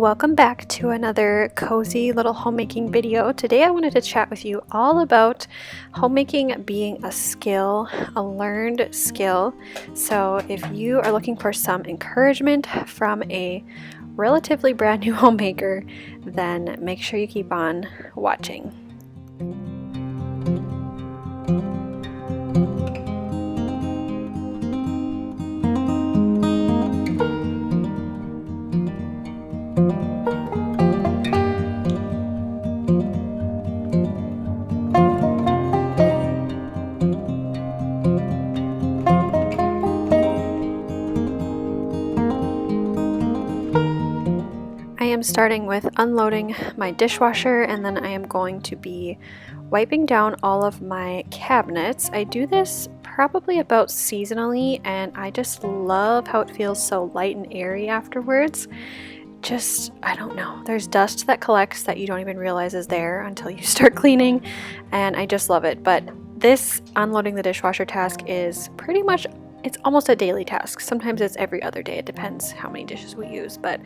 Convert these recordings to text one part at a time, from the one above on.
Welcome back to another cozy little homemaking video. Today I wanted to chat with you all about homemaking being a skill, a learned skill. So if you are looking for some encouragement from a relatively brand new homemaker, then make sure you keep on watching. I am starting with unloading my dishwasher, and then I am going to be wiping down all of my cabinets. I do this probably about seasonally, and I just love how it feels so light and airy afterwards. I don't know, there's dust that collects that you don't even realize is there until you start cleaning, and I just love it. But this unloading the dishwasher task is pretty much, it's almost a daily task. Sometimes it's every other day, it depends how many dishes we use, but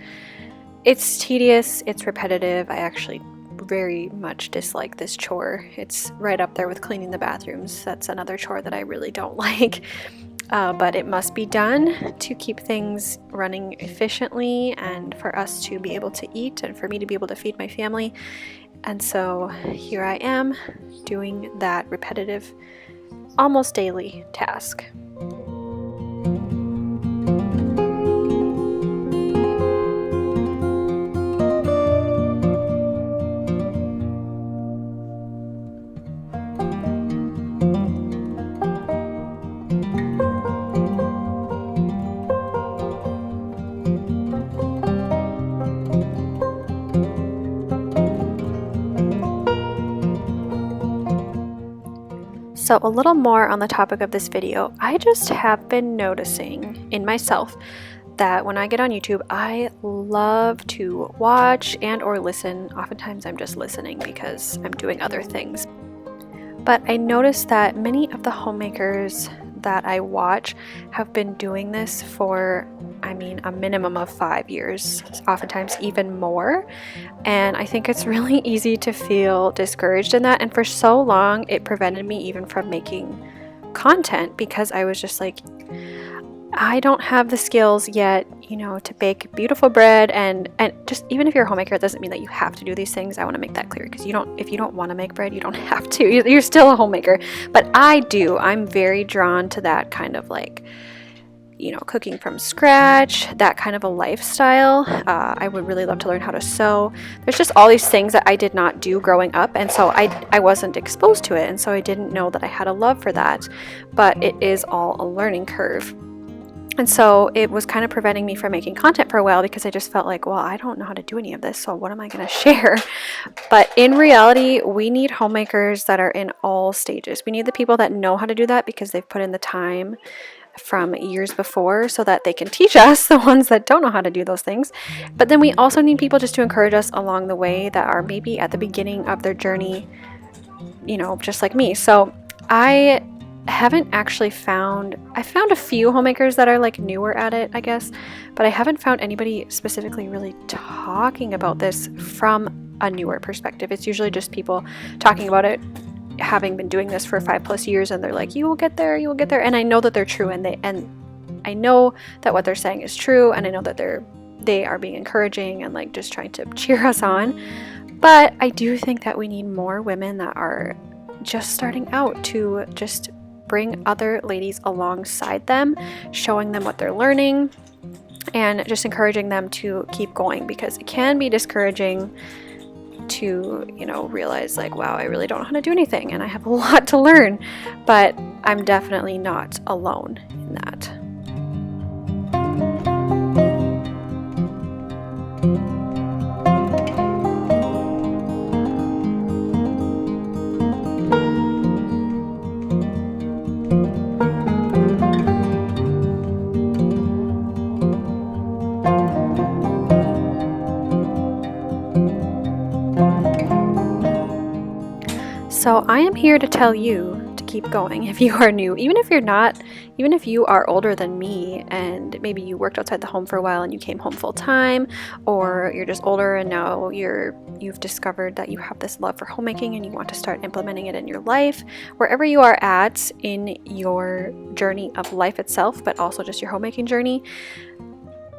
it's tedious, it's repetitive. I actually very much dislike this chore. It's right up there with cleaning the bathrooms. That's another chore that I really don't like. But it must be done to keep things running efficiently and for us to be able to eat and for me to be able to feed my family. And so here I am doing that repetitive, almost daily task. So a little more on the topic of this video, I just have been noticing in myself that when I get on YouTube, I love to watch and or listen. Oftentimes I'm just listening because I'm doing other things. But I noticed that many of the homemakers that I watch have been doing this for, a minimum of 5 years, oftentimes even more. And I think it's really easy to feel discouraged in that. And for so long, it prevented me even from making content because I was just like, I don't have the skills yet, to bake beautiful bread. And just even if you're a homemaker, it doesn't mean that you have to do these things. I want to make that clear because if you don't want to make bread, you don't have to. You're still a homemaker. But I do. I'm very drawn to that kind of cooking from scratch, that kind of a lifestyle. I would really love to learn how to sew. There's just all these things that I did not do growing up, and so I wasn't exposed to it, and so I didn't know that I had a love for that. But it is all a learning curve. And so it was kind of preventing me from making content for a while because I just felt like, well, I don't know how to do any of this, so what am I going to share? But in reality, we need homemakers that are in all stages. We need the people that know how to do that because they've put in the time from years before so that they can teach us, the ones that don't know how to do those things. But then we also need people just to encourage us along the way that are maybe at the beginning of their journey, just like me. So I haven't actually I found a few homemakers that are newer at it, I guess, but I haven't found anybody specifically really talking about this from a newer perspective. It's usually just people talking about it having been doing this for 5+ years, and they're like, you will get there, and I know that they're true, and I know that what they're saying is true, and I know that they are being encouraging and just trying to cheer us on. But I do think that we need more women that are just starting out to just bring other ladies alongside them, showing them what they're learning and just encouraging them to keep going, because it can be discouraging to realize wow, I really don't know how to do anything and I have a lot to learn. But I'm definitely not alone in that. So I am here to tell you to keep keep going if you are new. Even if you're not, even if you are older than me and maybe you worked outside the home for a while and you came home full time, or you're just older and now you've discovered that you have this love for homemaking and you want to start implementing it in your life, wherever you are at in your journey of life itself, but also just your homemaking journey,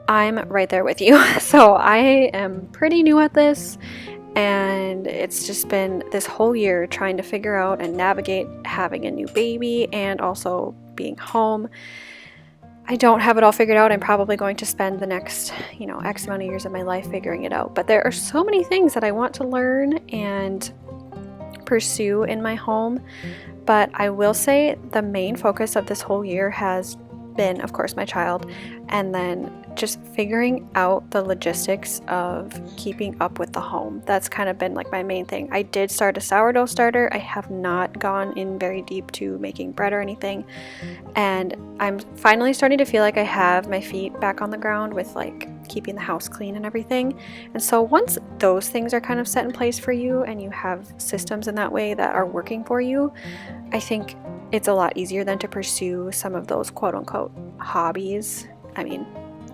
I'm right there with you. So I am pretty new at this, and it's just been this whole year trying to figure out and navigate having a new baby and also being home. I don't have it all figured out. I'm probably going to spend the next, X amount of years of my life figuring it out. But there are so many things that I want to learn and pursue in my home. But I will say the main focus of this whole year has been, of course, my child, and then just figuring out the logistics of keeping up with the home. That's kind of been like my main thing. I did start a sourdough starter. I have not gone in very deep to making bread or anything, and I'm finally starting to feel like I have my feet back on the ground with like keeping the house clean and everything. And so once those things are kind of set in place for you and you have systems in that way that are working for you, I think it's a lot easier then to pursue some of those quote unquote hobbies. I mean,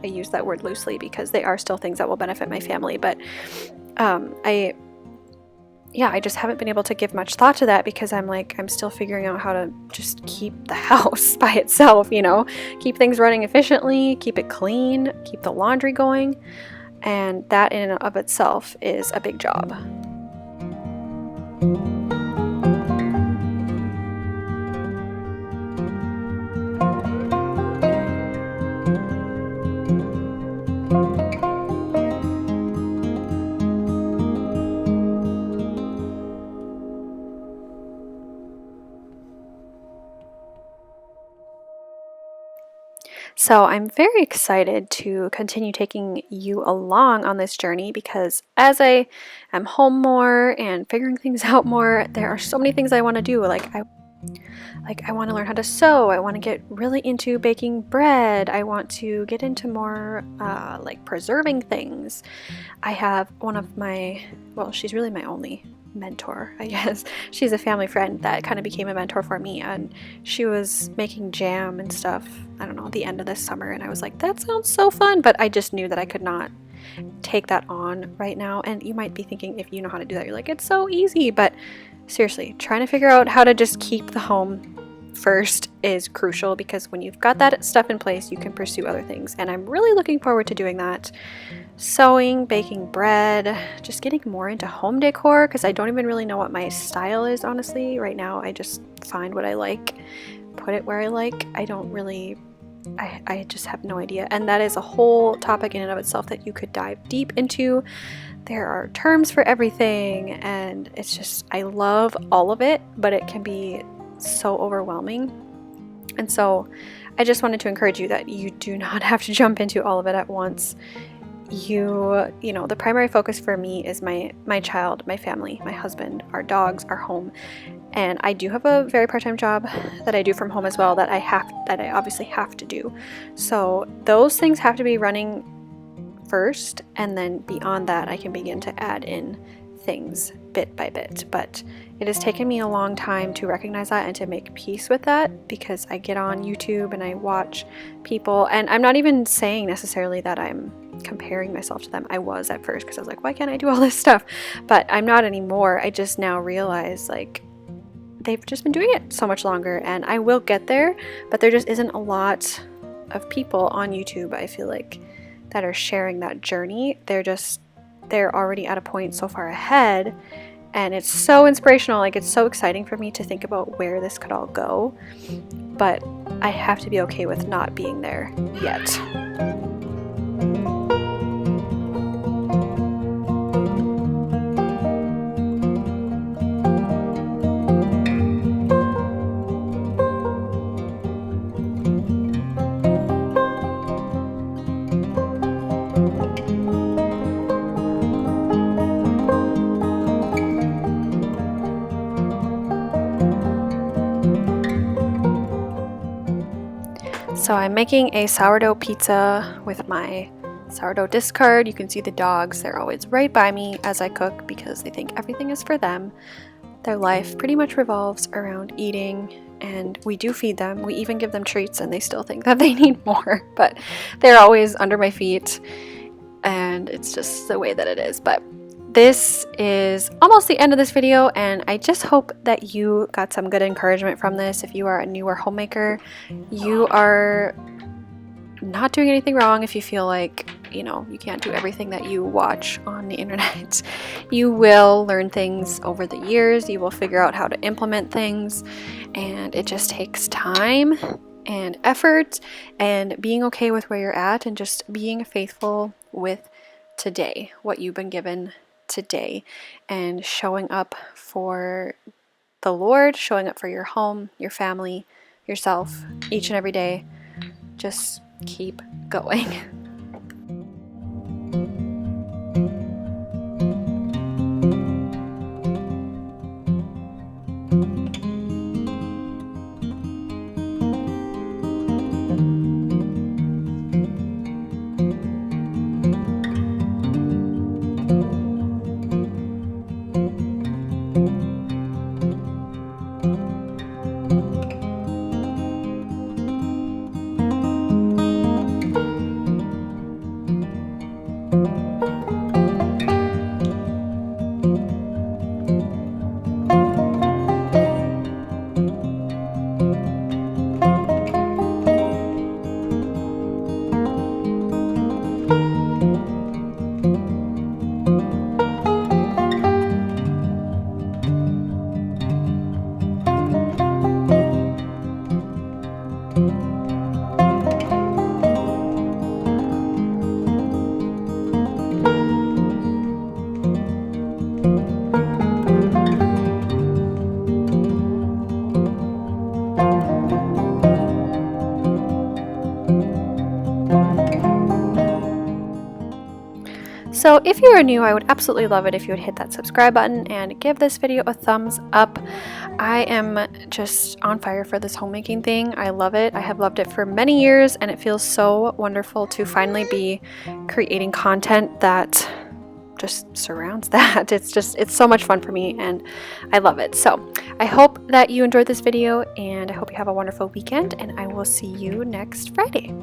I use that word loosely because they are still things that will benefit my family, but I just haven't been able to give much thought to that because I'm still figuring out how to just keep the house by itself, keep things running efficiently, keep it clean, keep the laundry going, and that in and of itself is a big job. So I'm very excited to continue taking you along on this journey because as I am home more and figuring things out more, there are so many things I want to do. I want to learn how to sew. I want to get really into baking bread. I want to get into more preserving things. I have one of she's really my only mentor, I guess. She's a family friend that kind of became a mentor for me, and she was making jam and stuff, I don't know, at the end of this summer, and I was like, that sounds so fun, but I just knew that I could not take that on right now. And you might be thinking, if you know how to do that, you're like, it's so easy, but seriously, trying to figure out how to just keep the home first is crucial, because when you've got that stuff in place, you can pursue other things, and I'm really looking forward to doing that. Sewing, baking bread, just getting more into home decor, because I don't even really know what my style is, honestly. Right now, I just find what I like, put it where I like. I just have no idea, and that is a whole topic in and of itself that you could dive deep into. There are terms for everything, and it's just, I love all of it, but it can be so overwhelming. And so I just wanted to encourage you that you do not have to jump into all of it at once. The primary focus for me is my child, my family, my husband, our dogs, our home. And I do have a very part-time job that I do from home as well that I obviously have to do. So those things have to be running first, and then beyond that I can begin to add in things bit by bit. But it has taken me a long time to recognize that and to make peace with that, because I get on YouTube and I watch people, and I'm not even saying necessarily that I'm comparing myself to them. I was at first, because I was like, why can't I do all this stuff? But I'm not anymore. I just now realize they've just been doing it so much longer, and I will get there, but there just isn't a lot of people on YouTube, I feel like, that are sharing that journey. They're already at a point so far ahead, and it's so inspirational. It's so exciting for me to think about where this could all go, but I have to be okay with not being there yet. So I'm making a sourdough pizza with my sourdough discard. You can see the dogs, they're always right by me as I cook because they think everything is for them. Their life pretty much revolves around eating and we do feed them. We even give them treats, and they still think that they need more, but they're always under my feet, and it's just the way that it is. But this is almost the end of this video, and I just hope that you got some good encouragement from this. If you are a newer homemaker, you are not doing anything wrong if you feel like, you know, you can't do everything that you watch on the internet. You will learn things over the years. You will figure out how to implement things, and it just takes time and effort and being okay with where you're at and just being faithful with today, what you've been given today, and showing up for the Lord, showing up for your home, your family, yourself each and every day. Just keep going. So if you are new, I would absolutely love it if you would hit that subscribe button and give this video a thumbs up. I am just on fire for this homemaking thing. I love it. I have loved it for many years, and it feels so wonderful to finally be creating content that just surrounds that. It's so much fun for me, and I love it. So I hope that you enjoyed this video, and I hope you have a wonderful weekend, and I will see you next Friday.